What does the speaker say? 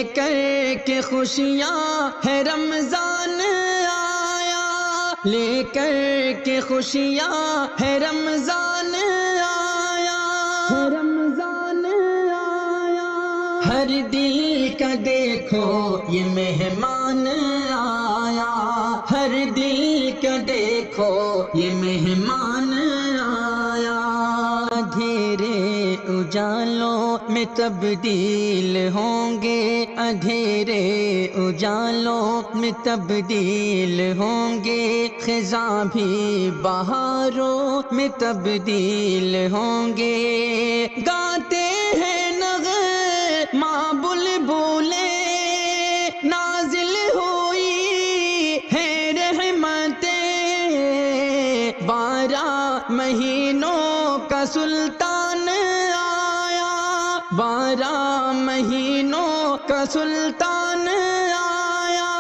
کر کے خوشیاں ہے رمضان آیا، لے کر کے خوشیاں ہے رمضان آیا، رمضان آیا۔ ہر دل کا دیکھو یہ مہمان آیا، ہر دل کا دیکھو یہ مہمان آیا۔ اندھیرے اجالوں میں تبدیل ہوں گے، اندھیرے اجالوں میں تبدیل ہوں گے، خزاں بھی بہاروں میں تبدیل ہوں گے۔ گاتے ہیں نغمہ بلبلیں، نازل ہوئی ہے رحمتیں، 12 مہینوں کا سلطان آیا، 12 مہینوں کا سلطان آیا۔